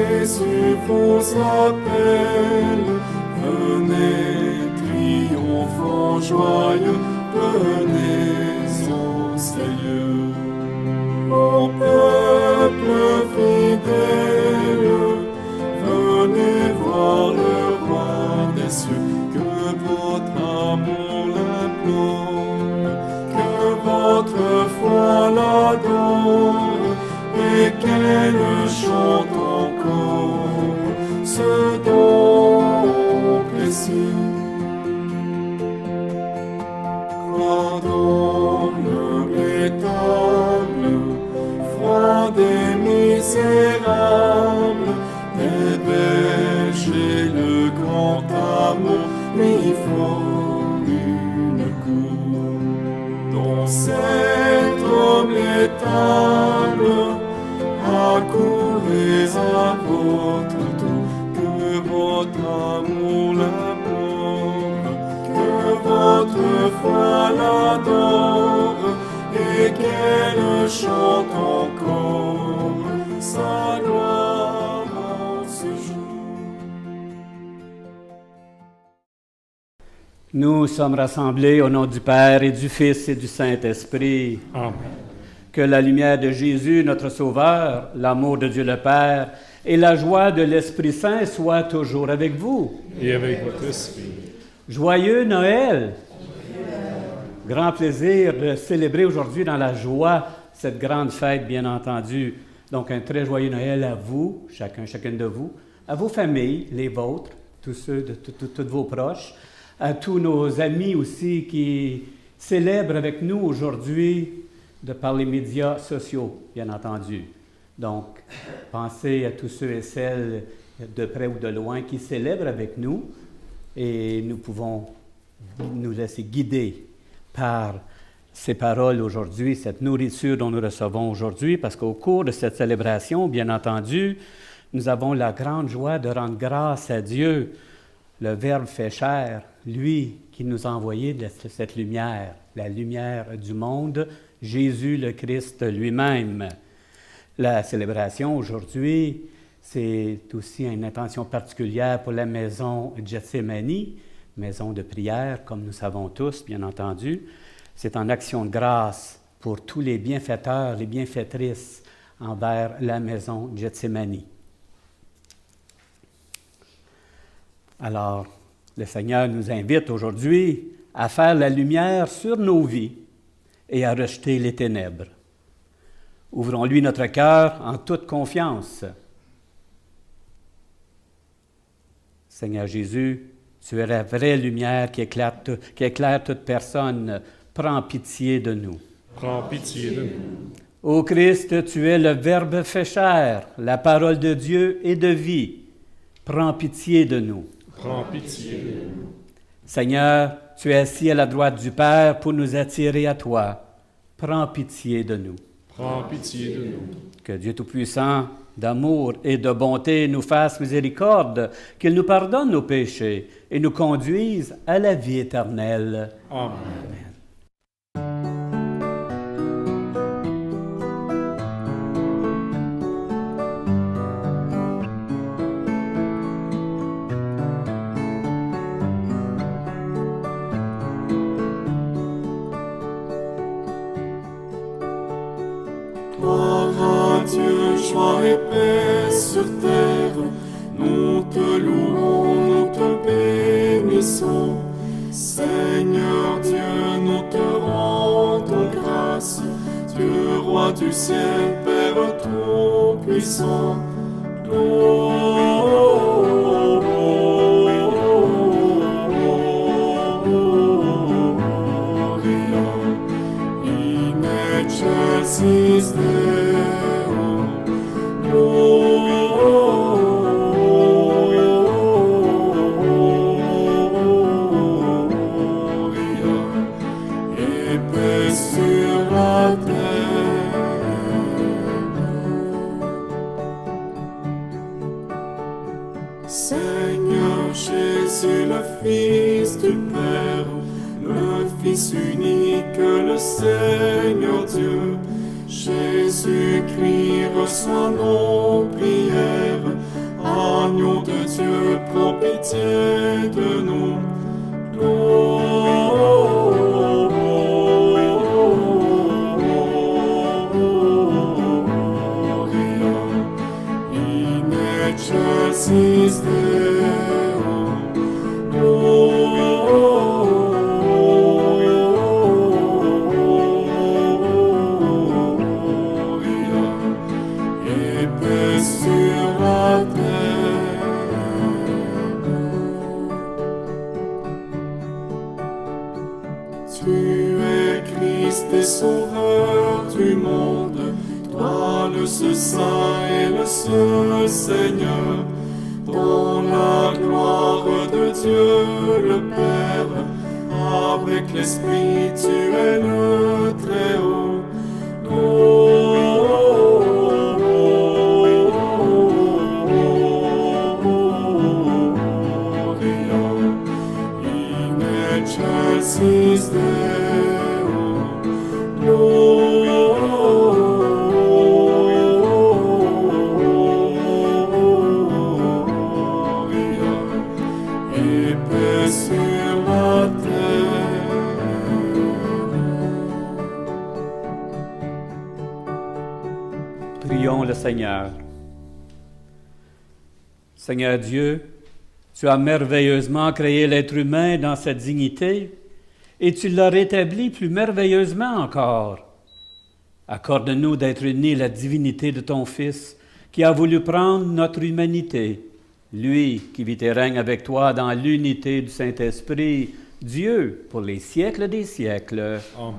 Jésus vous appelle. Venez, triomphant, joyeux, venez au Seigneur. Ô peuple fidèle, venez voir le roi des cieux, que votre amour l'implore, que votre foi l'adore, et qu'elle chante encore ce don précieux. Quand l'homme est humble, froid des misérables, les bergers, le grand amour lui font une cour. Dans cette humble table, accourez à votre tour, que votre amour l'implore, que votre foi l'adore, et qu'elle chante encore sa gloire en ce jour. Nous sommes rassemblés au nom du Père et du Fils et du Saint-Esprit. Amen. Que la lumière de Jésus, notre Sauveur, l'amour de Dieu le Père et la joie de l'Esprit Saint soient toujours avec vous. Et avec votre esprit. Joyeux Noël! Grand plaisir de célébrer aujourd'hui dans la joie cette grande fête, bien entendu. Donc, un très joyeux Noël à vous, chacune de vous, à vos familles, les vôtres, tous ceux de tous vos proches, à tous nos amis aussi qui célèbrent avec nous aujourd'hui par les médias sociaux, bien entendu. Donc, pensez à tous ceux et celles de près ou de loin qui célèbrent avec nous et nous pouvons nous laisser guider par ces paroles aujourd'hui, cette nourriture dont nous recevons aujourd'hui, parce qu'au cours de cette célébration, bien entendu, nous avons la grande joie de rendre grâce à Dieu, le Verbe fait chair, lui qui nous a envoyé cette lumière, la lumière du monde, Jésus le Christ lui-même. La célébration aujourd'hui, c'est aussi une intention particulière pour la maison Gethsémani, maison de prière, comme nous savons tous, bien entendu. C'est en action de grâce pour tous les bienfaiteurs, les bienfaitrices envers la maison Gethsémani. Alors, le Seigneur nous invite aujourd'hui à faire la lumière sur nos vies et à rejeter les ténèbres. Ouvrons-lui notre cœur en toute confiance. Seigneur Jésus, tu es la vraie lumière qui éclaire toute personne. Prends pitié de nous. Prends pitié de nous. Ô Christ, tu es le Verbe fait chair, la parole de Dieu et de vie. Prends pitié de nous. Prends pitié de nous. Seigneur, tu es assis à la droite du Père pour nous attirer à toi. Prends pitié de nous. Prends pitié de nous. Que Dieu Tout-Puissant, d'amour et de bonté, nous fasse miséricorde, qu'il nous pardonne nos péchés et nous conduise à la vie éternelle. Amen. Joie et paix sur terre, nous te louons, nous te bénissons. Seigneur Dieu, nous te rendons grâce. Dieu, roi du ciel, Père tout-puissant. Gloria in excelsis Deo. Seigneur Jésus, le Fils du Père, le Fils unique, le Seigneur Dieu, Jésus-Christ reçoit nos prières, prends pitié de nous. Gloria in excelsis Deo. Gloria et paix sur la terre. Tu es Christ et Sauveur du monde, toi le seul Saint et le seul Seigneur, dans la gloire de Dieu le Père, avec l'Esprit tu es le Très-Haut. Gloria in excelsis Deo. Gloria et paix sur la terre. Prions le Seigneur. Seigneur Dieu, tu as merveilleusement créé l'être humain dans sa dignité et tu l'as rétabli plus merveilleusement encore. Accorde-nous d'être unis à la divinité de ton Fils qui a voulu prendre notre humanité, lui qui vit et règne avec toi dans l'unité du Saint-Esprit, Dieu pour les siècles des siècles. Amen.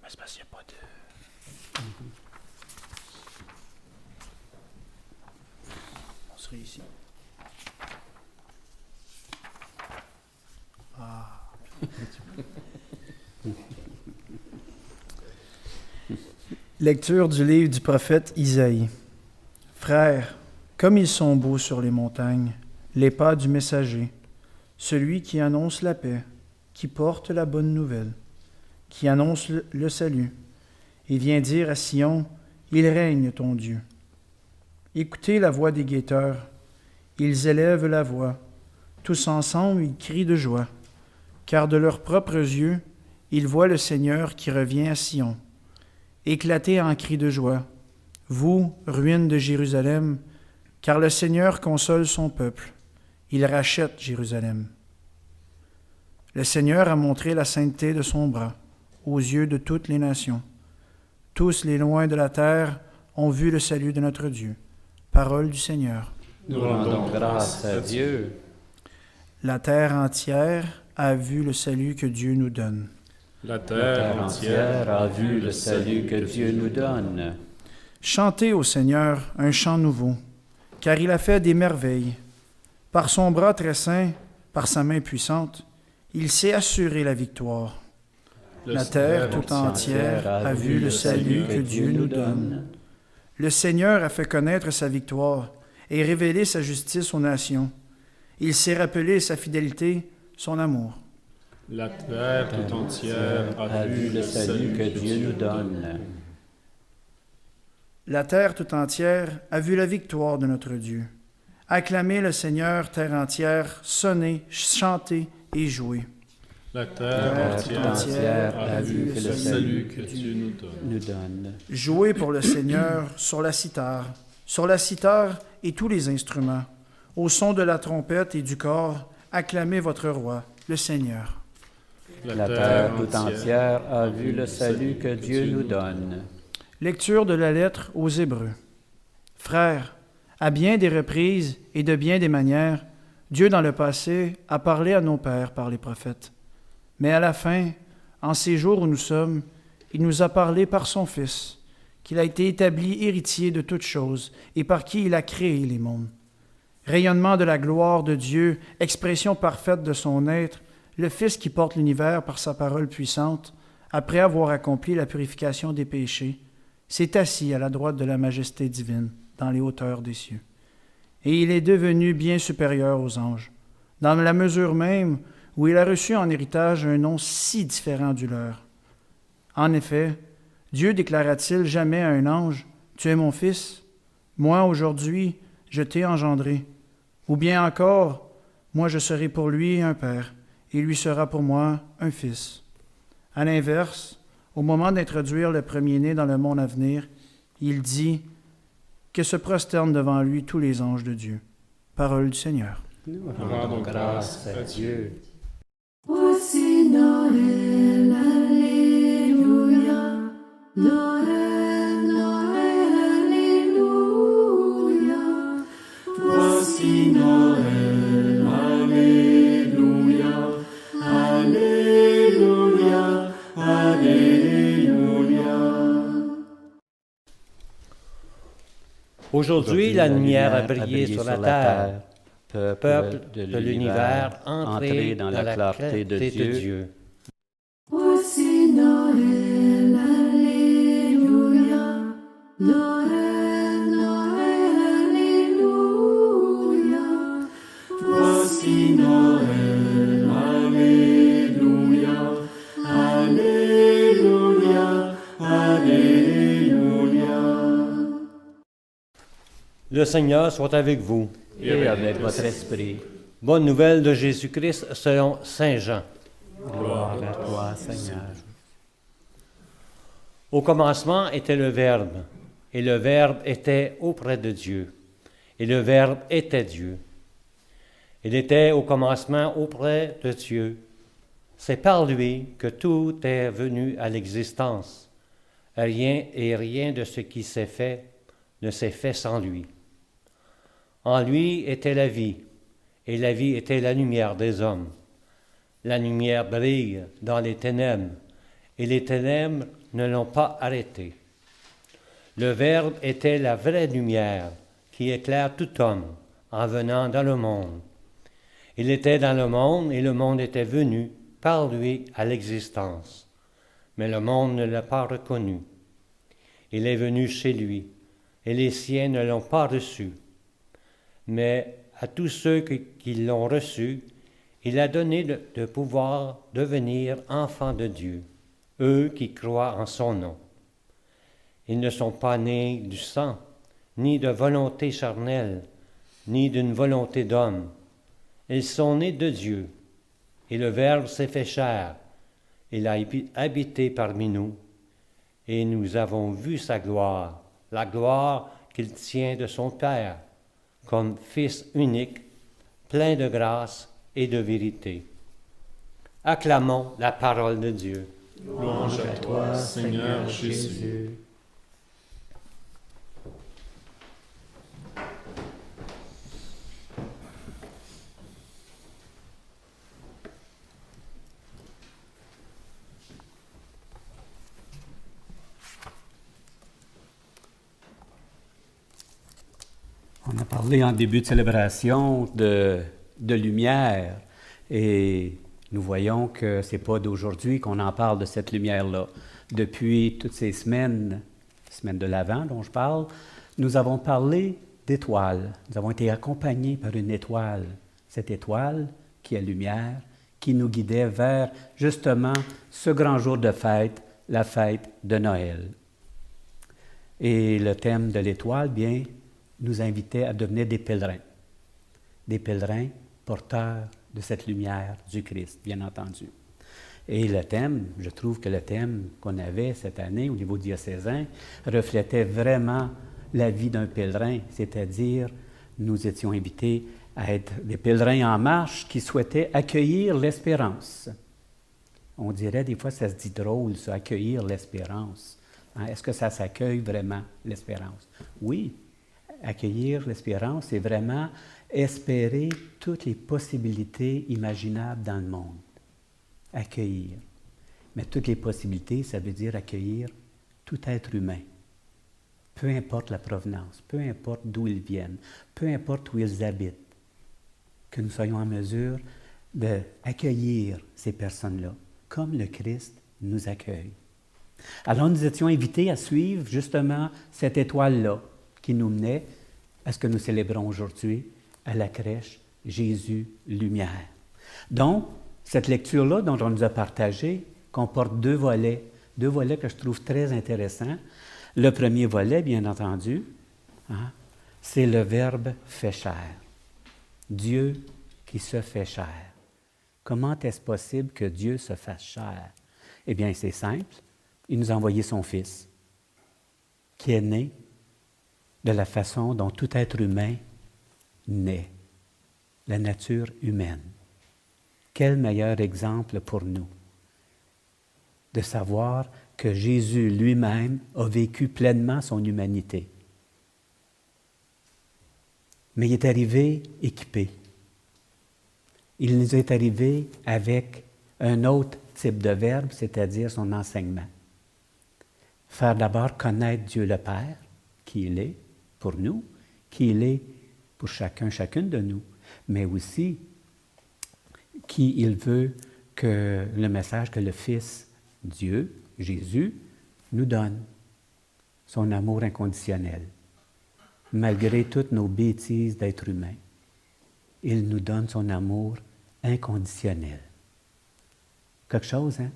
C'est parce qu'il n'y a pas de... On serait ici. Lecture du livre du prophète Isaïe. Frères, comme ils sont beaux sur les montagnes, les pas du messager, celui qui annonce la paix, qui porte la bonne nouvelle, qui annonce le salut, et vient dire à Sion, il règne ton Dieu. Écoutez la voix des guetteurs, ils élèvent la voix, tous ensemble ils crient de joie, car de leurs propres yeux, ils voient le Seigneur qui revient à Sion. Éclatez en cris de joie, vous, ruines de Jérusalem, car le Seigneur console son peuple, il rachète Jérusalem. Le Seigneur a montré la sainteté de son bras aux yeux de toutes les nations. Tous les loin de la terre ont vu le salut de notre Dieu. Parole du Seigneur. Nous rendons grâce à Dieu. La terre entière a vu le salut que Dieu nous donne. La La terre entière a vu le salut que Dieu nous donne. Chantez au Seigneur un chant nouveau, car il a fait des merveilles. Par son bras très saint, par sa main puissante, il s'est assuré la victoire. La terre tout entière a vu le salut que Dieu nous donne. Le Seigneur a fait connaître sa victoire et révélé sa justice aux nations. Il s'est rappelé sa fidélité, son amour. La terre tout entière a vu le salut que Dieu nous donne. La terre tout entière a vu la victoire de notre Dieu. Acclamez le Seigneur, terre entière, sonnez, chantez et jouez. La terre entière a vu le salut que Dieu nous donne. Jouez pour le Seigneur sur la cithare et tous les instruments. Au son de la trompette et du cor, acclamez votre roi, le Seigneur. La terre tout entière a vu le salut que Dieu nous donne. Lecture de la lettre aux Hébreux. Frères, à bien des reprises et de bien des manières, Dieu dans le passé a parlé à nos pères par les prophètes. Mais à la fin, en ces jours où nous sommes, il nous a parlé par son Fils, qu'il a été établi héritier de toutes choses et par qui il a créé les mondes. Rayonnement de la gloire de Dieu, expression parfaite de son être, le Fils qui porte l'univers par sa parole puissante, après avoir accompli la purification des péchés, s'est assis à la droite de la majesté divine dans les hauteurs des cieux. Et il est devenu bien supérieur aux anges, dans la mesure même où il a reçu en héritage un nom si différent du leur. En effet, Dieu déclara-t-il jamais à un ange, « Tu es mon fils, moi aujourd'hui je t'ai engendré », ou bien encore, « Moi je serai pour lui un père, et lui sera pour moi un fils ». À l'inverse, au moment d'introduire le premier-né dans le monde à venir, il dit que se prosternent devant lui tous les anges de Dieu. Parole du Seigneur. Nous Rendons grâce à Dieu. Voici Noël, Alléluia. Noël, Noël, Alléluia. Voici Noël, Alléluia, Alléluia, Alléluia. Aujourd'hui, la lumière a brillé sur la terre. Peuple de l'univers, entrez dans la clarté de Dieu. Voici Noël, Alléluia. Noël, Noël, Alléluia. Voici Noël, Alléluia, Alléluia, Alléluia. Le Seigneur soit avec vous. et avec votre esprit. Bonne nouvelle de Jésus-Christ selon Saint Jean. Gloire à toi, Seigneur. Au commencement était le Verbe, et le Verbe était auprès de Dieu, et le Verbe était Dieu. Il était au commencement auprès de Dieu. C'est par lui que tout est venu à l'existence. Rien de ce qui s'est fait ne s'est fait sans lui. En lui était la vie, et la vie était la lumière des hommes. La lumière brille dans les ténèbres, et les ténèbres ne l'ont pas arrêté. Le Verbe était la vraie lumière qui éclaire tout homme en venant dans le monde. Il était dans le monde, et le monde était venu par lui à l'existence. Mais le monde ne l'a pas reconnu. Il est venu chez lui, et les siens ne l'ont pas reçu. Mais à tous ceux qui l'ont reçu, il a donné de pouvoir devenir enfants de Dieu, eux qui croient en son nom. Ils ne sont pas nés du sang, ni de volonté charnelle, ni d'une volonté d'homme. Ils sont nés de Dieu, et le Verbe s'est fait chair. Il a habité parmi nous, et nous avons vu sa gloire, la gloire qu'il tient de son Père, comme Fils unique, plein de grâce et de vérité. Acclamons la parole de Dieu. Louange à toi, Seigneur Jésus. On a parlé en début de célébration de lumière et nous voyons que ce n'est pas d'aujourd'hui qu'on en parle de cette lumière-là. Depuis toutes ces semaines de l'Avent dont je parle, nous avons parlé d'étoiles. Nous avons été accompagnés par une étoile. Cette étoile qui est lumière, qui nous guidait vers justement ce grand jour de fête, la fête de Noël. Et le thème de l'étoile, bien, nous invitait à devenir des pèlerins porteurs de cette lumière du Christ, bien entendu. Et le thème, je trouve que le thème qu'on avait cette année au niveau diocésain reflétait vraiment la vie d'un pèlerin, c'est-à-dire nous étions invités à être des pèlerins en marche qui souhaitaient accueillir l'espérance. On dirait des fois, ça se dit drôle, ça, accueillir l'espérance. Hein? Est-ce que ça s'accueille vraiment, l'espérance? Oui. Accueillir l'espérance, c'est vraiment espérer toutes les possibilités imaginables dans le monde. Accueillir. Mais toutes les possibilités, ça veut dire accueillir tout être humain. Peu importe la provenance, peu importe d'où ils viennent, peu importe où ils habitent, que nous soyons en mesure d'accueillir ces personnes-là, comme le Christ nous accueille. Alors nous étions invités à suivre justement cette étoile-là qui nous menait à ce que nous célébrons aujourd'hui, à la crèche Jésus Lumière. Donc, cette lecture-là dont on nous a partagé comporte deux volets que je trouve très intéressants. Le premier volet, bien entendu, c'est le Verbe fait chair. Dieu qui se fait chair. Comment est-ce possible que Dieu se fasse chair? Eh bien, c'est simple. Il nous a envoyé son Fils, qui est né de la façon dont tout être humain naît, la nature humaine. Quel meilleur exemple pour nous de savoir que Jésus lui-même a vécu pleinement son humanité. Mais il est arrivé équipé. Il nous est arrivé avec un autre type de verbe, c'est-à-dire son enseignement. Faire d'abord connaître Dieu le Père, qui il est pour nous, qui il est pour chacune de nous, mais aussi qui il veut que le message que le Fils, Dieu, Jésus, nous donne, son amour inconditionnel. Malgré toutes nos bêtises d'être humain, il nous donne son amour inconditionnel. Quelque chose, hein?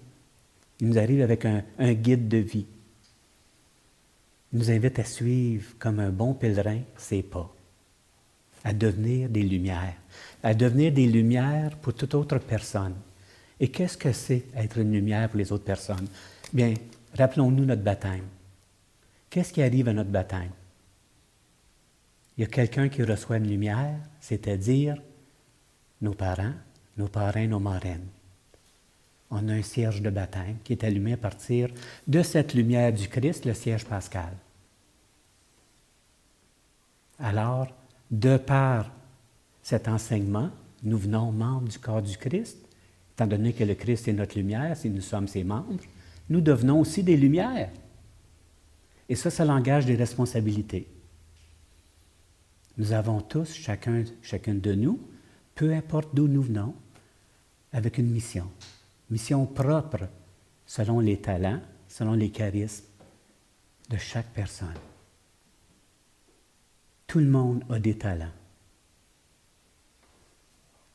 Il nous arrive avec un guide de vie. Il nous invite à suivre, comme un bon pèlerin, ses pas, à devenir des lumières pour toute autre personne. Et qu'est-ce que c'est être une lumière pour les autres personnes? Bien, rappelons-nous notre baptême. Qu'est-ce qui arrive à notre baptême? Il y a quelqu'un qui reçoit une lumière, c'est-à-dire nos parents, nos parrains, nos marraines. On a un cierge de baptême qui est allumé à partir de cette lumière du Christ, le cierge pascal. Alors, de par cet enseignement, nous venons membres du corps du Christ. Étant donné que le Christ est notre lumière, si nous sommes ses membres, nous devenons aussi des lumières. Et ça l'engage des responsabilités. Nous avons tous, chacune de nous, peu importe d'où nous venons, avec une mission. Mission propre, selon les talents, selon les charismes de chaque personne. Tout le monde a des talents.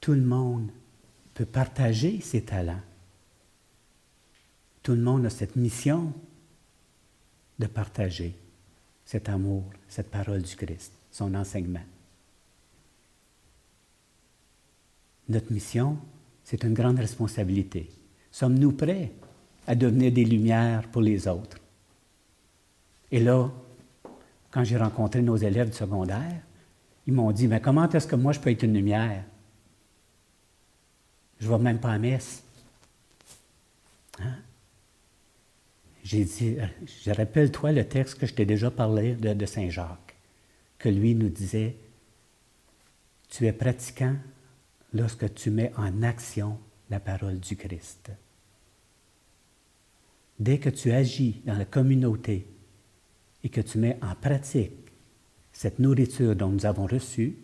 Tout le monde peut partager ses talents. Tout le monde a cette mission de partager cet amour, cette parole du Christ, son enseignement. Notre mission, c'est une grande responsabilité. Sommes-nous prêts à devenir des lumières pour les autres? Et là, quand j'ai rencontré nos élèves du secondaire, ils m'ont dit, mais comment est-ce que moi je peux être une lumière? Je ne vais même pas à messe. Hein? J'ai dit, je rappelle-toi le texte que je t'ai déjà parlé de Saint Jacques, que lui nous disait, tu es pratiquant lorsque tu mets en action la parole du Christ. Dès que tu agis dans la communauté et que tu mets en pratique cette nourriture dont nous avons reçu,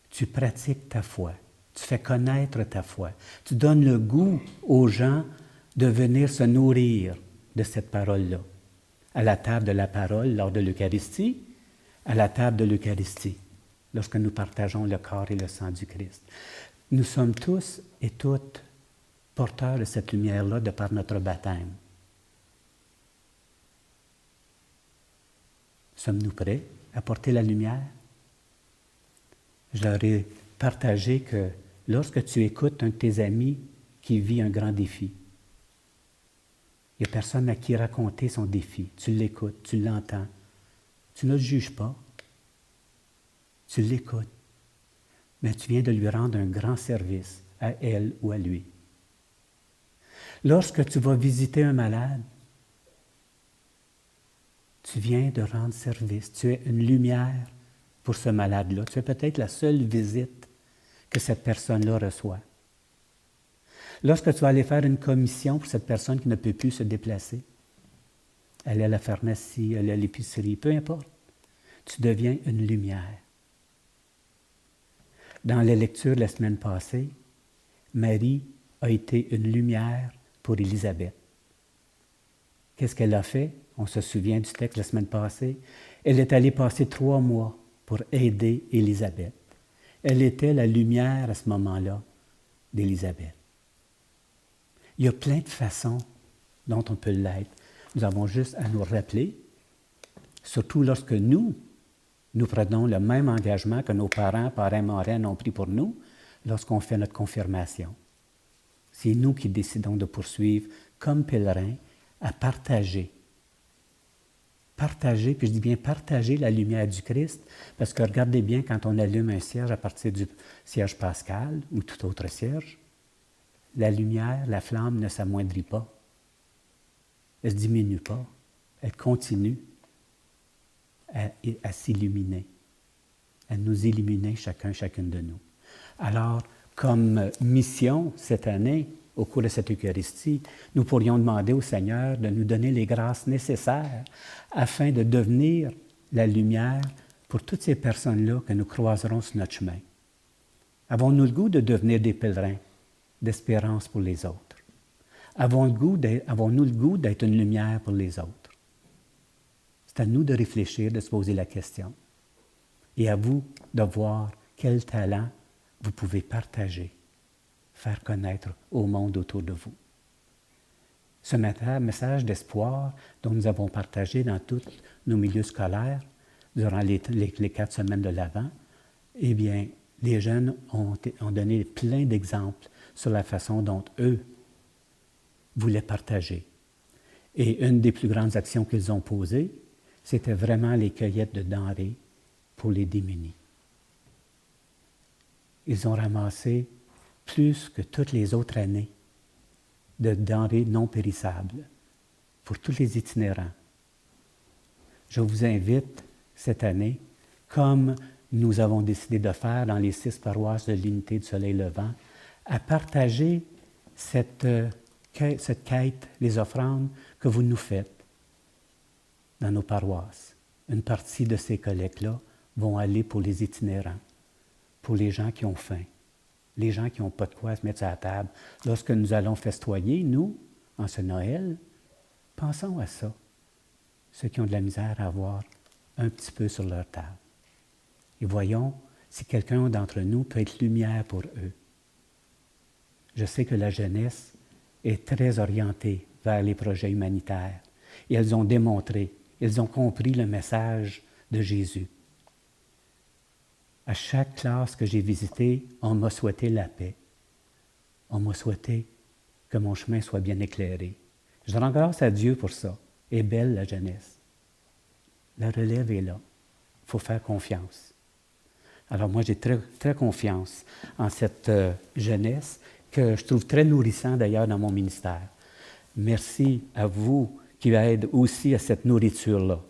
tu pratiques ta foi, tu fais connaître ta foi, tu donnes le goût aux gens de venir se nourrir de cette parole-là, à la table de la parole lors de l'Eucharistie, à la table de l'Eucharistie, lorsque nous partageons le corps et le sang du Christ. Nous sommes tous et toutes porteurs de cette lumière-là de par notre baptême. Sommes-nous prêts à porter la lumière? Je leur ai partagé que lorsque tu écoutes un de tes amis qui vit un grand défi, il n'y a personne à qui raconter son défi. Tu l'écoutes, tu l'entends. Tu ne le juges pas. Tu l'écoutes. Mais tu viens de lui rendre un grand service, à elle ou à lui. Lorsque tu vas visiter un malade, tu viens de rendre service. Tu es une lumière pour ce malade-là. Tu es peut-être la seule visite que cette personne-là reçoit. Lorsque tu vas aller faire une commission pour cette personne qui ne peut plus se déplacer, aller à la pharmacie, aller à l'épicerie, peu importe, tu deviens une lumière. Dans la lecture de la semaine passée, Marie a été une lumière pour Élisabeth. Qu'est-ce qu'elle a fait? On se souvient du texte la semaine passée. Elle est allée passer 3 mois pour aider Élisabeth. Elle était la lumière à ce moment-là d'Élisabeth. Il y a plein de façons dont on peut l'être. Nous avons juste à nous rappeler, surtout lorsque nous prenons le même engagement que nos parents, marraines ont pris pour nous lorsqu'on fait notre confirmation. C'est nous qui décidons de poursuivre comme pèlerins à partager. Partager, puis je dis bien partager la lumière du Christ, parce que regardez bien quand on allume un cierge à partir du cierge pascal ou tout autre cierge, la lumière, la flamme ne s'amoindrit pas. Elle ne se diminue pas. Elle continue à s'illuminer, à nous illuminer chacune de nous. Alors, comme mission cette année, au cours de cette Eucharistie, nous pourrions demander au Seigneur de nous donner les grâces nécessaires afin de devenir la lumière pour toutes ces personnes-là que nous croiserons sur notre chemin. Avons-nous le goût de devenir des pèlerins d'espérance pour les autres? Avons-nous le goût d'être une lumière pour les autres? C'est à nous de réfléchir, de se poser la question. Et à vous de voir quel talent vous pouvez partager, faire connaître au monde autour de vous. Ce message d'espoir dont nous avons partagé dans tous nos milieux scolaires durant les 4 semaines de l'Avent, eh bien, les jeunes ont donné plein d'exemples sur la façon dont eux voulaient partager. Et une des plus grandes actions qu'ils ont posées, c'était vraiment les cueillettes de denrées pour les démunis. Ils ont ramassé plus que toutes les autres années de denrées non périssables pour tous les itinérants. Je vous invite cette année, comme nous avons décidé de faire dans les 6 paroisses de l'Unité du Soleil Levant, à partager cette quête, les offrandes que vous nous faites dans nos paroisses. Une partie de ces collectes-là vont aller pour les itinérants, pour les gens qui ont faim, les gens qui n'ont pas de quoi se mettre à la table. Lorsque nous allons festoyer, nous, en ce Noël, pensons à ça. Ceux qui ont de la misère à avoir un petit peu sur leur table. Et voyons si quelqu'un d'entre nous peut être lumière pour eux. Je sais que la jeunesse est très orientée vers les projets humanitaires. Et elles ont démontré, elles ont compris le message de Jésus. À chaque classe que j'ai visitée, on m'a souhaité la paix. On m'a souhaité que mon chemin soit bien éclairé. Je rends grâce à Dieu pour ça. Et belle la jeunesse. La relève est là. Il faut faire confiance. Alors moi, j'ai très, très confiance en cette jeunesse que je trouve très nourrissant d'ailleurs dans mon ministère. Merci à vous qui aident aussi à cette nourriture-là.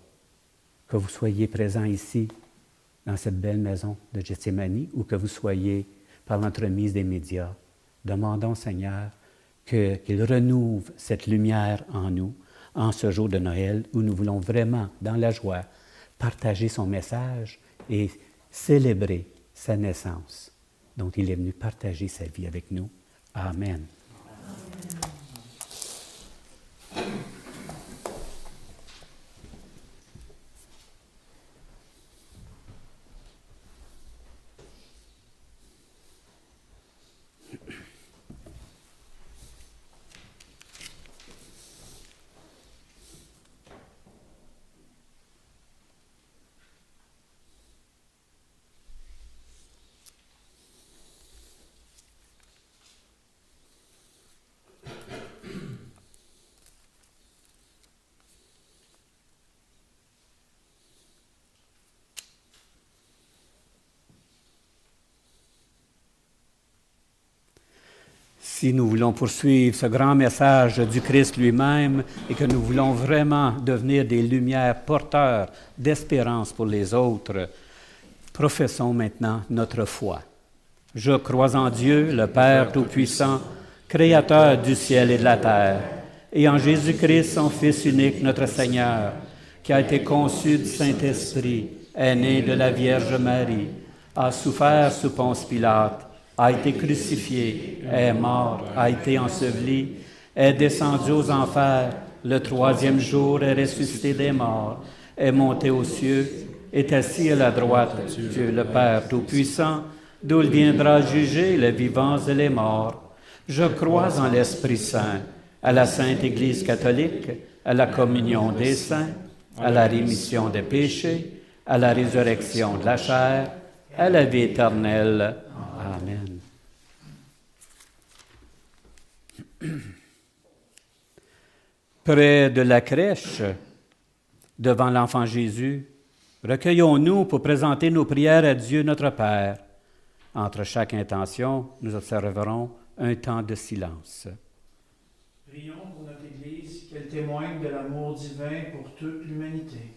Que vous soyez présents ici, dans cette belle maison de Gethsémani, ou que vous soyez par l'entremise des médias. Demandons au Seigneur qu'il renouve cette lumière en nous, en ce jour de Noël, où nous voulons vraiment, dans la joie, partager son message et célébrer sa naissance, dont il est venu partager sa vie avec nous. Amen. Si nous voulons poursuivre ce grand message du Christ lui-même et que nous voulons vraiment devenir des lumières porteurs d'espérance pour les autres, professons maintenant notre foi. Je crois en Dieu, le Père Tout-Puissant, Créateur du ciel et de la terre, et en Jésus-Christ, son Fils unique, notre Seigneur, qui a été conçu du Saint-Esprit, est né de la Vierge Marie, a souffert sous Ponce Pilate, a été crucifié, est mort, a été enseveli, est descendu aux enfers, le troisième jour est ressuscité des morts, est monté aux cieux, est assis à la droite de Dieu le Père Tout-Puissant, d'où il viendra juger les vivants et les morts. Je crois en l'Esprit Saint, à la Sainte Église catholique, à la communion des saints, à la rémission des péchés, à la résurrection de la chair, à la vie éternelle. Amen. Près de la crèche, devant l'enfant Jésus, recueillons-nous pour présenter nos prières à Dieu notre Père. Entre chaque intention, nous observerons un temps de silence. Prions pour notre Église, qu'elle témoigne de l'amour divin pour toute l'humanité.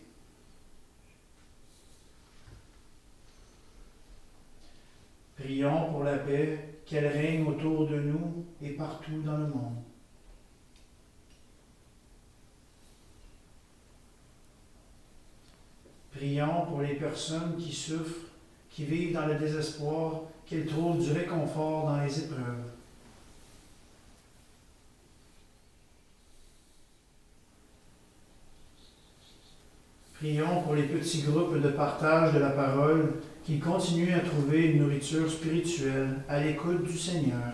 Prions pour la paix, qu'elle règne autour de nous et partout dans le monde. Prions pour les personnes qui souffrent, qui vivent dans le désespoir, qu'elles trouvent du réconfort dans les épreuves. Prions pour les petits groupes de partage de la parole, qu'ils continuent à trouver une nourriture spirituelle à l'écoute du Seigneur.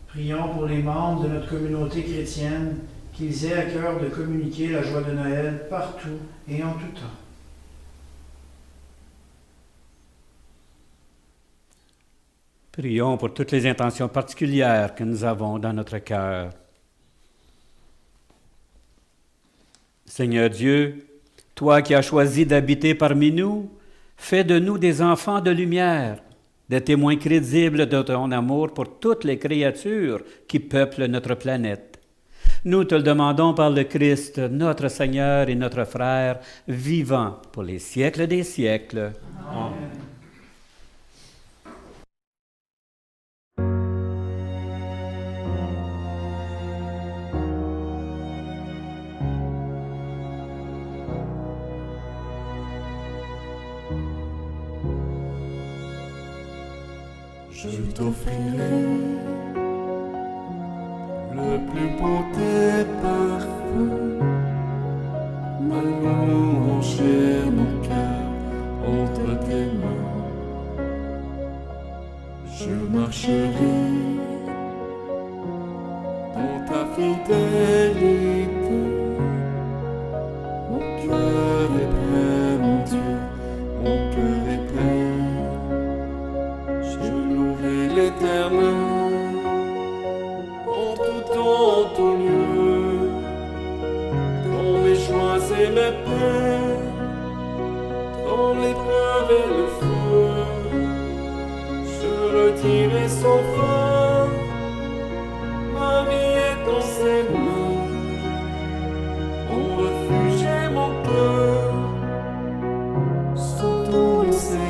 Prions pour les membres de notre communauté chrétienne, qu'ils aient à cœur de communiquer la joie de Noël partout et en tout temps. Prions pour toutes les intentions particulières que nous avons dans notre cœur. Seigneur Dieu, toi qui as choisi d'habiter parmi nous, fais de nous des enfants de lumière, des témoins crédibles de ton amour pour toutes les créatures qui peuplent notre planète. Nous te le demandons par le Christ, notre Seigneur et notre frère, vivant pour les siècles des siècles. Amen. Je t'offrirai le plus beau des parfums, ma louange et mon cœur entre tes mains. Je marcherai dans ta fidélité, mon cœur est prêt, mon Dieu, mon cœur est prêt. L'Éternel, en tout temps, en tout lieu, dans mes joies et mes peines, dans l'épreuve et le feu, je le dirai sans fin, ma vie est dans ses mains, mon refuge et mon cœur sont dans le Seigneur.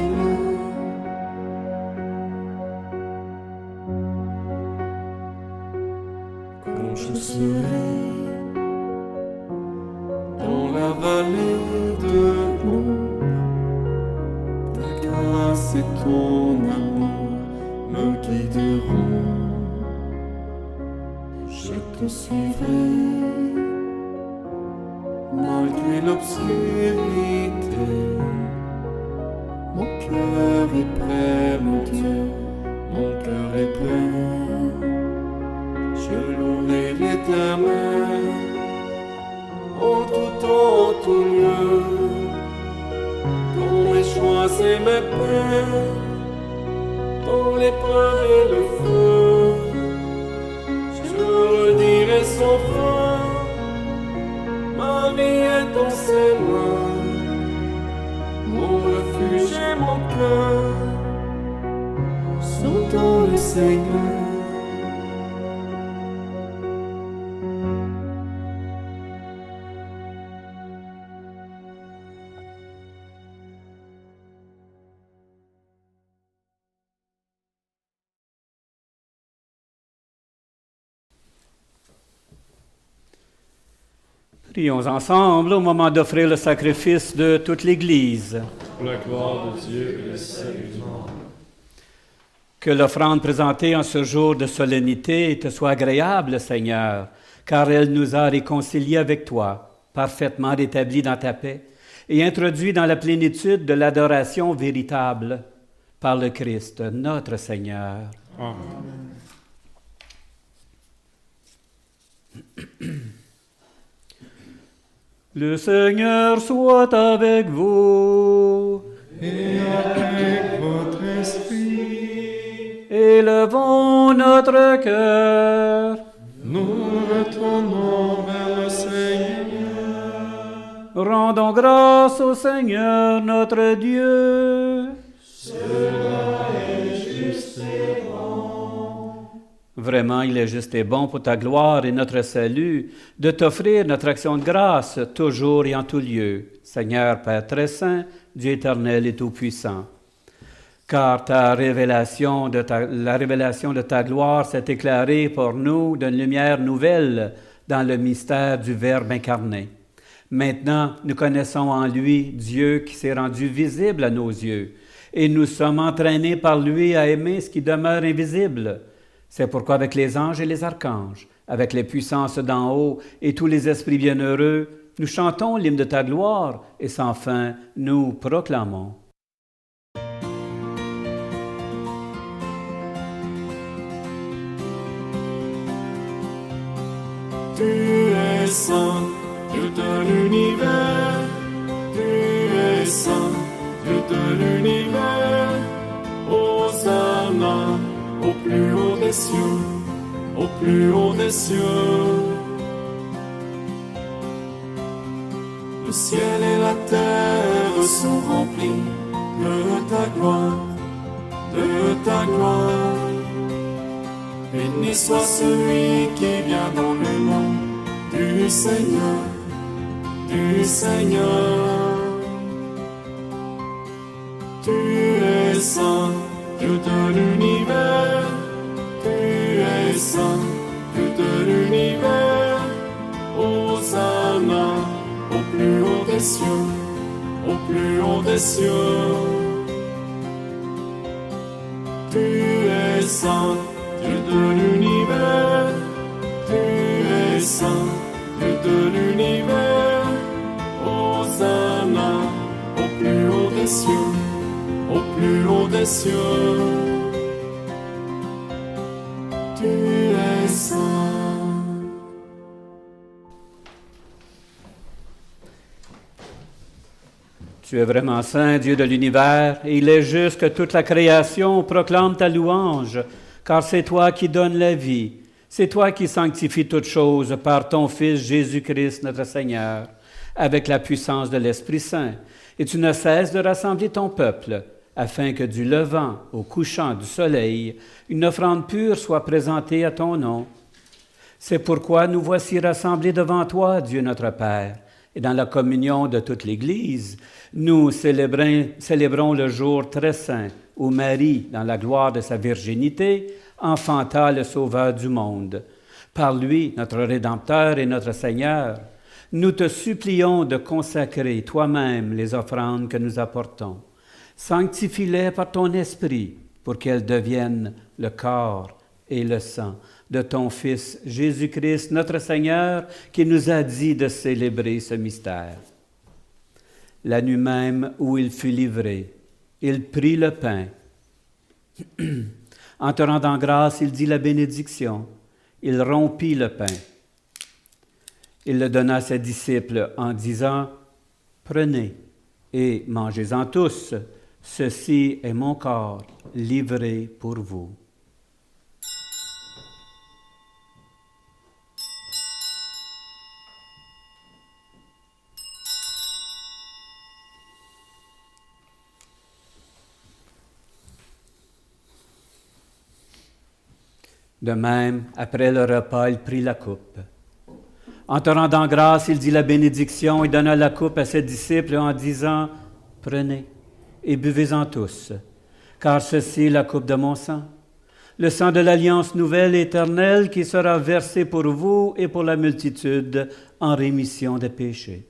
Je serai dans la vallée de l'ombre, ta grâce et ton amour me guideront. Je te suivrai malgré l'obscurité. Mon cœur est prêt, mon Dieu, mon cœur est prêt. Je louerai l'Éternel en tout temps, en tout lieu, dans mes joies et mes peines, dans l'épreuve et le feu. Je le dirai sans fin, ma vie est dans ses mains, mon refuge et mon cœur sont dans le Seigneur. Prions ensemble au moment d'offrir le sacrifice de toute l'Église. Pour la gloire de Dieu et le salut du monde. Que l'offrande présentée en ce jour de solennité te soit agréable, Seigneur, car elle nous a réconciliés avec toi, parfaitement rétablis dans ta paix, et introduits dans la plénitude de l'adoration véritable par le Christ, notre Seigneur. Amen. Le Seigneur soit avec vous. Et avec votre esprit, Élevons notre cœur. nous retournons vers le Seigneur. Rendons grâce au Seigneur notre Dieu. Vraiment, il est juste et bon pour ta gloire et notre salut de t'offrir notre action de grâce toujours et en tout lieu. Seigneur Père très saint, Dieu éternel et tout-puissant. Car la révélation de ta gloire s'est éclairée pour nous d'une lumière nouvelle dans le mystère du Verbe incarné. Maintenant, nous connaissons en lui Dieu qui s'est rendu visible à nos yeux, et nous sommes entraînés par lui à aimer ce qui demeure invisible. C'est pourquoi avec les anges et les archanges, avec les puissances d'en haut et tous les esprits bienheureux, nous chantons l'hymne de ta gloire et sans fin nous proclamons. Tu es saint, Dieu de l'univers. Tu es saint, Dieu de l'univers. Hosanna au plus haut des cieux, au plus haut des cieux. Le ciel et la terre sont remplis de ta gloire, de ta gloire. Béni soit celui qui vient dans le nom du Seigneur, du Seigneur. Tu es saint, Dieu de l'univers. Tu es saint, Dieu de l'univers. Hosanna au plus haut des cieux, au plus haut des cieux. Tu es saint, Dieu de l'univers, tu es saint, Dieu de l'univers. Hosanna au plus haut des cieux, au plus haut des cieux. Tu es saint. Tu es vraiment saint, Dieu de l'univers, et il est juste que toute la création proclame ta louange, car c'est toi qui donnes la vie, c'est toi qui sanctifies toutes choses par ton Fils Jésus-Christ notre Seigneur, avec la puissance de l'Esprit Saint, et tu ne cesses de rassembler ton peuple, afin que du levant au couchant du soleil, une offrande pure soit présentée à ton nom. C'est pourquoi nous voici rassemblés devant toi, Dieu notre Père, et dans la communion de toute l'Église, nous célébrons le jour très saint où Marie, dans la gloire de sa virginité, enfanta le Sauveur du monde. Par lui, notre Rédempteur et notre Seigneur, nous te supplions de consacrer toi-même les offrandes que nous apportons. Sanctifie-les par ton Esprit pour qu'elles deviennent le corps et le sang de ton Fils Jésus-Christ, notre Seigneur, qui nous a dit de célébrer ce mystère. La nuit même où il fut livré, il prit le pain. En te rendant grâce, il dit la bénédiction. Il rompit le pain. Il le donna à ses disciples en disant, « Prenez et mangez-en tous. Ceci est mon corps livré pour vous. » De même, après le repas, il prit la coupe. En te rendant grâce, il dit la bénédiction et donna la coupe à ses disciples en disant, « Prenez et buvez-en tous, car ceci est la coupe de mon sang, le sang de l'alliance nouvelle et éternelle qui sera versé pour vous et pour la multitude en rémission des péchés.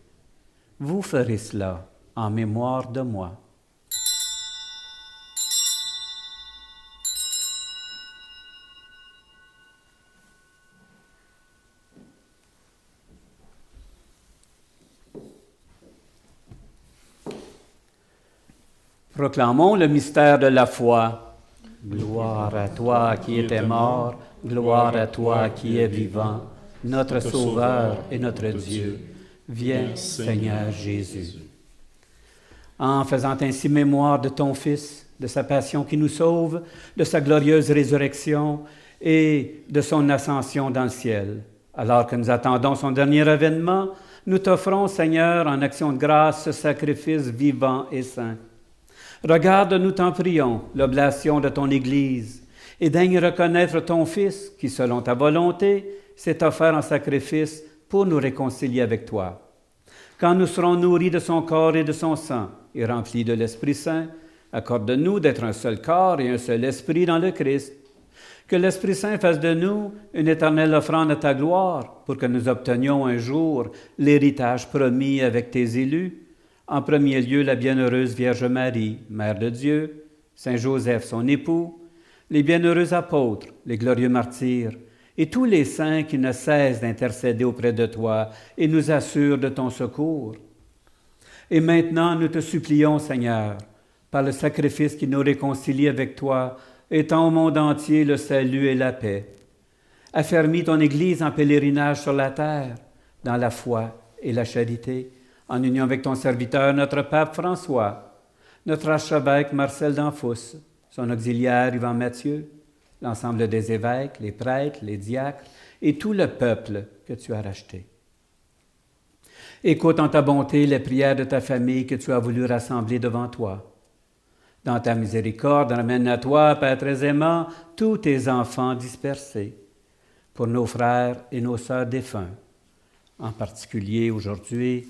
Vous ferez cela en mémoire de moi. » Proclamons le mystère de la foi. Gloire à toi qui étais mort, gloire à toi qui es vivant, notre Sauveur et notre Dieu. Viens, Seigneur Jésus. En faisant ainsi mémoire de ton Fils, de sa passion qui nous sauve, de sa glorieuse résurrection et de son ascension dans le ciel, alors que nous attendons son dernier avènement, nous t'offrons, Seigneur, en action de grâce, ce sacrifice vivant et saint. Regarde, nous t'en prions, l'oblation de ton Église, et daigne reconnaître ton Fils, qui, selon ta volonté, s'est offert en sacrifice pour nous réconcilier avec toi. Quand nous serons nourris de son corps et de son sang, et remplis de l'Esprit Saint, accorde-nous d'être un seul corps et un seul esprit dans le Christ. Que l'Esprit Saint fasse de nous une éternelle offrande à ta gloire, pour que nous obtenions un jour l'héritage promis avec tes élus. En premier lieu, la bienheureuse Vierge Marie, Mère de Dieu, Saint Joseph, son époux, les bienheureux apôtres, les glorieux martyrs, et tous les saints qui ne cessent d'intercéder auprès de toi et nous assurent de ton secours. Et maintenant, nous te supplions, Seigneur, par le sacrifice qui nous réconcilie avec toi, étends au monde entier le salut et la paix. Affermis ton Église en pèlerinage sur la terre, dans la foi et la charité, en union avec ton serviteur, notre pape François, notre archevêque Marcel d'Anfous, son auxiliaire Yvan Matthieu, l'ensemble des évêques, les prêtres, les diacres et tout le peuple que tu as racheté. Écoute en ta bonté les prières de ta famille que tu as voulu rassembler devant toi. Dans ta miséricorde, ramène à toi, Père très aimant, tous tes enfants dispersés, pour nos frères et nos sœurs défunts, en particulier aujourd'hui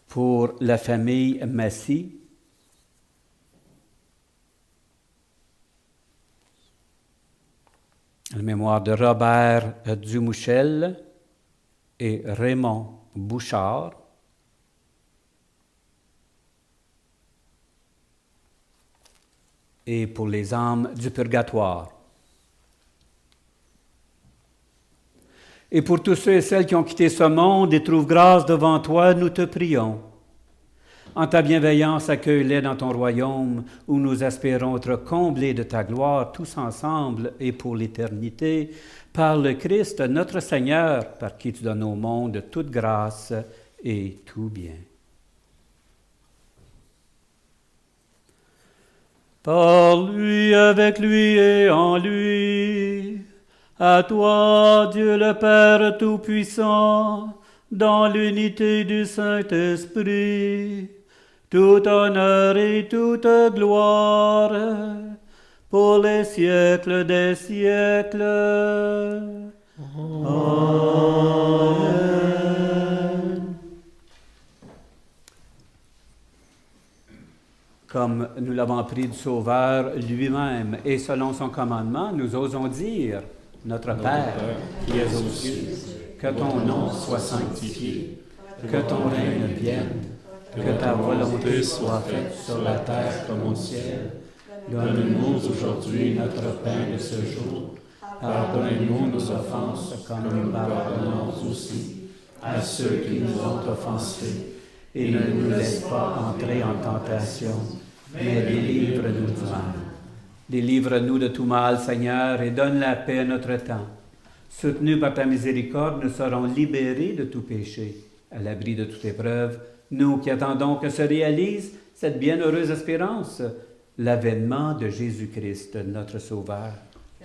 pour la famille Massy, en mémoire de Robert Dumouchel et Raymond Bouchard, et pour les âmes du purgatoire. Et pour tous ceux et celles qui ont quitté ce monde et trouvent grâce devant toi, nous te prions. En ta bienveillance, accueille-les dans ton royaume, où nous espérons être comblés de ta gloire tous ensemble et pour l'éternité, par le Christ, notre Seigneur, par qui tu donnes au monde toute grâce et tout bien. Par lui, avec lui et en lui, à toi, Dieu le Père Tout-Puissant, dans l'unité du Saint-Esprit, tout honneur et toute gloire, pour les siècles des siècles. Amen. Comme nous l'avons appris du Sauveur lui-même et selon son commandement, nous osons dire, Notre Père, qui es aux cieux, que ton nom soit sanctifié, que ton règne vienne, que ta volonté soit faite sur la terre comme au ciel. Donne-nous aujourd'hui notre pain de ce jour. Pardonne-nous nos offenses, comme nous pardonnons aussi à ceux qui nous ont offensés. Et ne nous laisse pas entrer en tentation, mais délivre-nous du mal. Délivre-nous de tout mal, Seigneur, et donne la paix à notre temps. Soutenus par ta miséricorde, nous serons libérés de tout péché, à l'abri de toute épreuve, nous qui attendons que se réalise cette bienheureuse espérance, l'avènement de Jésus-Christ, notre Sauveur.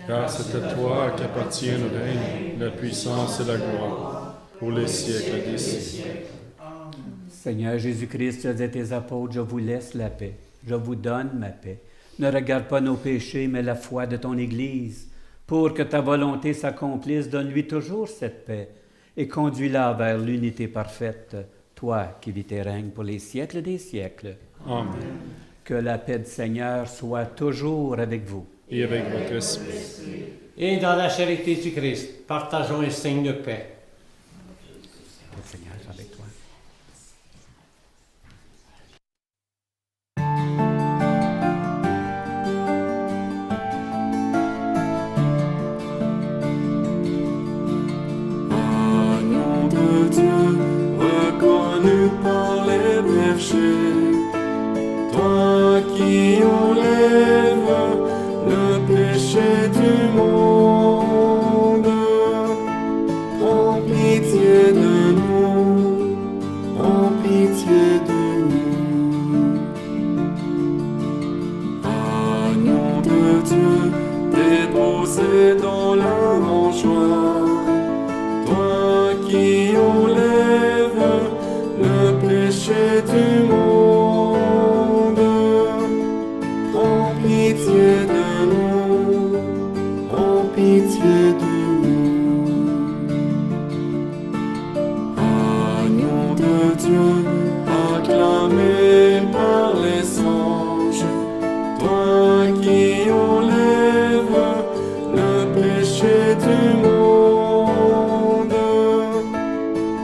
Car c'est à toi qu'appartient le règne, la puissance et la gloire, pour les siècles des siècles. Seigneur Jésus-Christ, tu as dit à tes apôtres, je vous laisse la paix, je vous donne ma paix. Ne regarde pas nos péchés, mais la foi de ton Église. Pour que ta volonté s'accomplisse, donne-lui toujours cette paix et conduis-la vers l'unité parfaite, toi qui vis et règnes pour les siècles des siècles. Amen. Que la paix du Seigneur soit toujours avec vous. Et avec votre esprit. Et dans la charité du Christ, partageons un signe de paix. Le Seigneur est avec toi. Agneau de Dieu, reconnu par les bergers, c'est dans la mangeoire, toi qui enlèves le péché du monde. Prends pitié de nous, prends pitié de nous. Agneau de Dieu, acclamé par les anges, toi qui enlèves le péché du monde,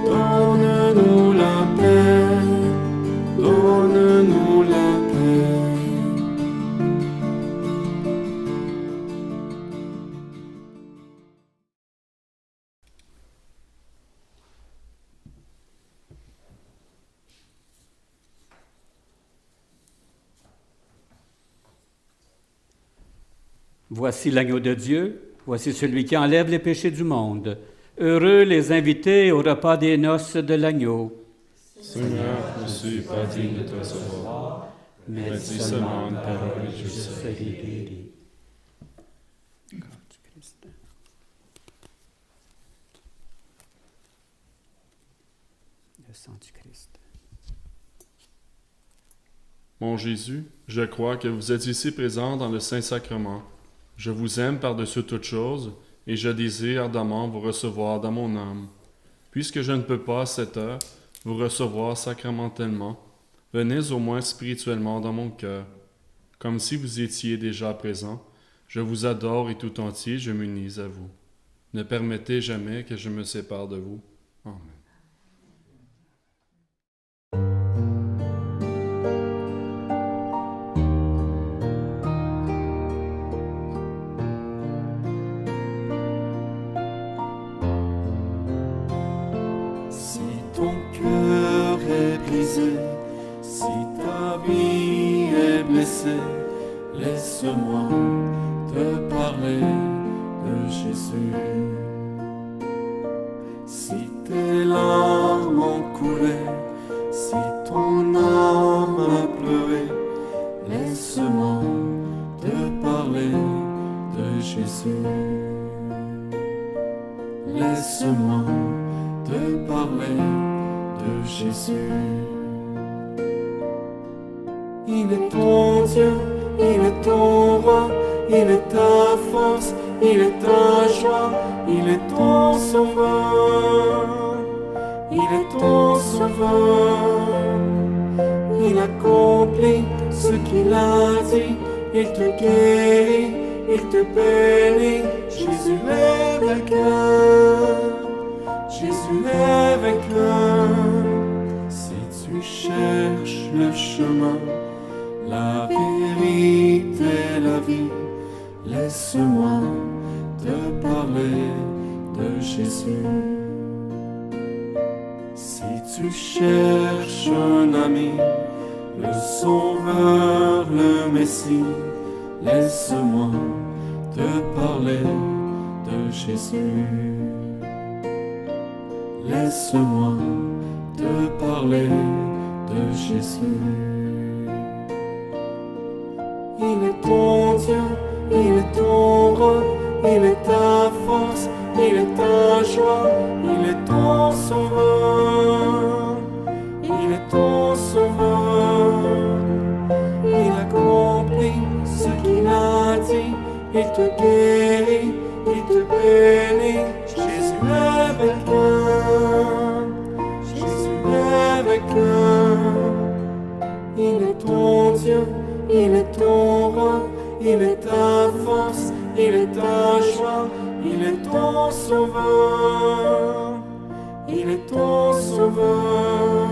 donne-nous la paix, donne-nous la paix. Voici l'agneau de Dieu, voici celui qui enlève les péchés du monde. Heureux les invités au repas des noces de l'agneau. Seigneur, je suis pas digne de te recevoir, mais dis seulement une parole et je serai guéri. Le sang du Christ. Mon Jésus, je crois que vous êtes ici présent dans le Saint-Sacrement. Je vous aime par-dessus toute chose et je désire ardemment vous recevoir dans mon âme. Puisque je ne peux pas à cette heure vous recevoir sacramentellement, venez au moins spirituellement dans mon cœur. Comme si vous étiez déjà présent, je vous adore et tout entier je m'unis à vous. Ne permettez jamais que je me sépare de vous. Amen. Si ton cœur est brisé, si ta vie est blessée, laisse-moi te parler de Jésus. Si tes larmes ont coulé, si ton âme a pleuré, laisse-moi te parler de Jésus. Laisse-moi te parler de Jésus. Il est ton Dieu, il est ton roi, il est ta force, il est ta joie, il est ton sauveur, il est ton sauveur. Il accomplit ce qu'il a dit, il te guérit, il te bénit. Jésus est vainqueur, Jésus est vainqueur. Si tu cherches le chemin, la vérité, la vie, laisse-moi te parler de Jésus. Si tu cherches un ami, le Sauveur, le Messie, laisse-moi te parler de Jésus. Laisse-moi te parler de Jésus. Il est ton Dieu, il est ton roi, il est ta force, il est ta joie, il est ton sauveur, il est ton sauveur. Il accomplit ce qu'il a dit, il te guérit, il te bénit. Jésus est vainqueur, Jésus est vainqueur. Il est ton Dieu, il est ton roi, il est ta force, il est ta joie, il est ton sauveur, il est ton sauveur.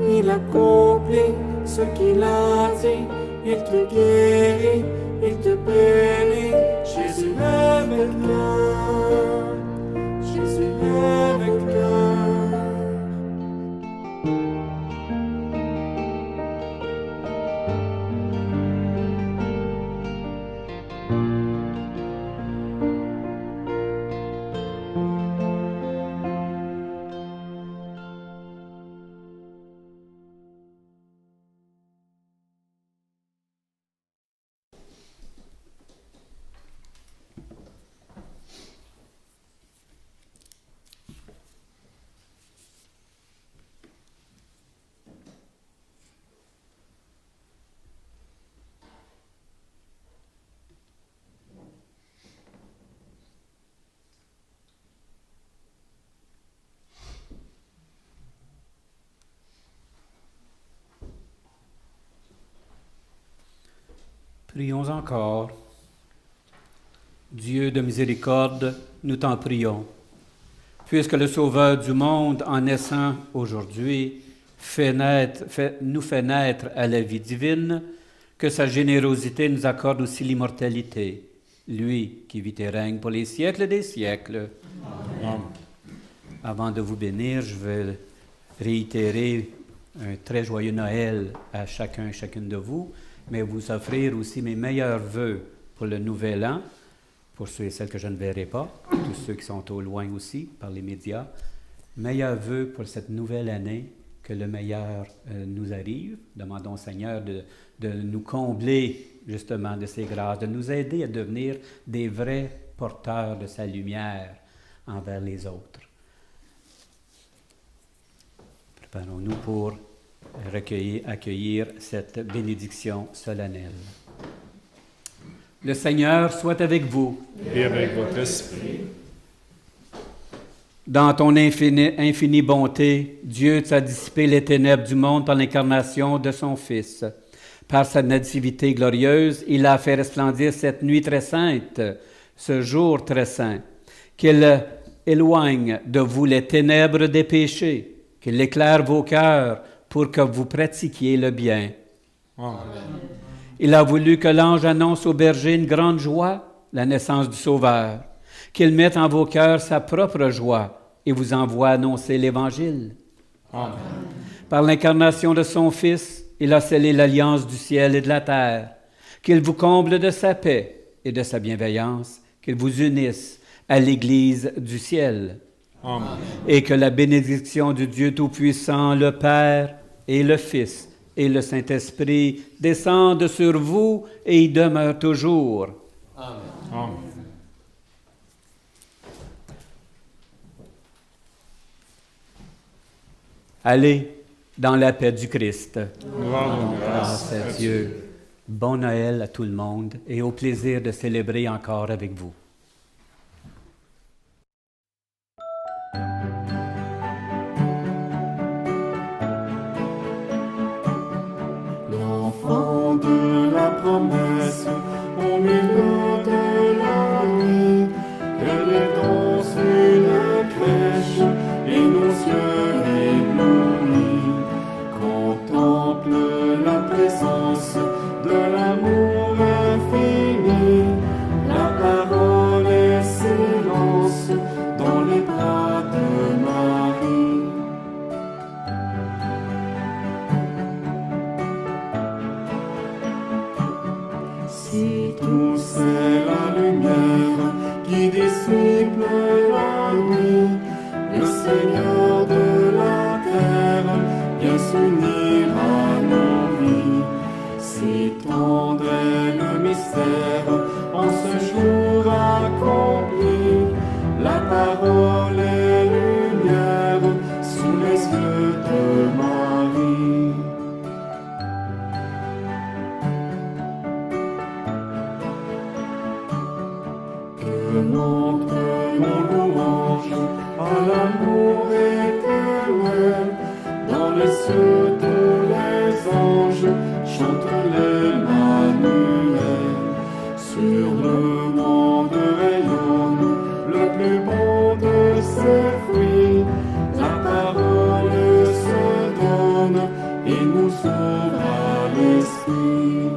Il accomplit ce qu'il a dit, il te guérit, il te bénit. Jésus est vainqueur, Jésus est vainqueur. Prions encore. Dieu de miséricorde, nous t'en prions. Puisque le Sauveur du monde, en naissant aujourd'hui, nous fait naître à la vie divine, que sa générosité nous accorde aussi l'immortalité. Lui qui vit et règne pour les siècles des siècles. Amen. Avant de vous bénir, je vais réitérer un très joyeux Noël à chacun et chacune de vous, mais vous offrir aussi mes meilleurs vœux pour le nouvel an, pour ceux et celles que je ne verrai pas, tous ceux qui sont au loin aussi par les médias. Meilleurs vœux pour cette nouvelle année, que le meilleur nous arrive. Demandons au Seigneur de nous combler justement de ses grâces, de nous aider à devenir des vrais porteurs de sa lumière envers les autres. Préparons-nous pour accueillir cette bénédiction solennelle. Le Seigneur soit avec vous. Et avec votre esprit. Dans ton infinie bonté, Dieu t'a dissipé les ténèbres du monde par l'incarnation de son Fils. Par sa nativité glorieuse, il a fait resplendir cette nuit très sainte, ce jour très saint, qu'il éloigne de vous les ténèbres des péchés, qu'il éclaire vos cœurs pour que vous pratiquiez le bien. Amen. Il a voulu que l'ange annonce aux bergers une grande joie, la naissance du Sauveur, qu'il mette en vos cœurs sa propre joie et vous envoie annoncer l'Évangile. Amen. Par l'incarnation de son Fils, il a scellé l'alliance du ciel et de la terre, qu'il vous comble de sa paix et de sa bienveillance, qu'il vous unisse à l'Église du ciel. Amen. Et que la bénédiction du Dieu Tout-Puissant, le Père et le Fils et le Saint-Esprit descendent sur vous et y demeurent toujours. Amen. Allez dans la paix du Christ. Nous rendons Grâce à Dieu. Bon Noël à tout le monde et au plaisir de célébrer encore avec vous. L'enfant de la promesse, au milieu de la nuit, elle est dans une crèche et nos yeux éblouis contemplent la présence de l'amour infini. La parole est silence dans les bras de Marie. Si tout c'est la lumière qui dissipe la nuit, le Seigneur de la terre vient s'unir à nos vies. Si tendre est le mystère en ce jour accompli, la parole est lumière sous les yeux de Marie. Que montre nos louanges à l'amour éternel. Dans les cieux tous les anges chantent l'Emmanuel. Sur le monde rayonne le plus beau de ses fruits. La parole se donne et nous ouvre à l'esprit.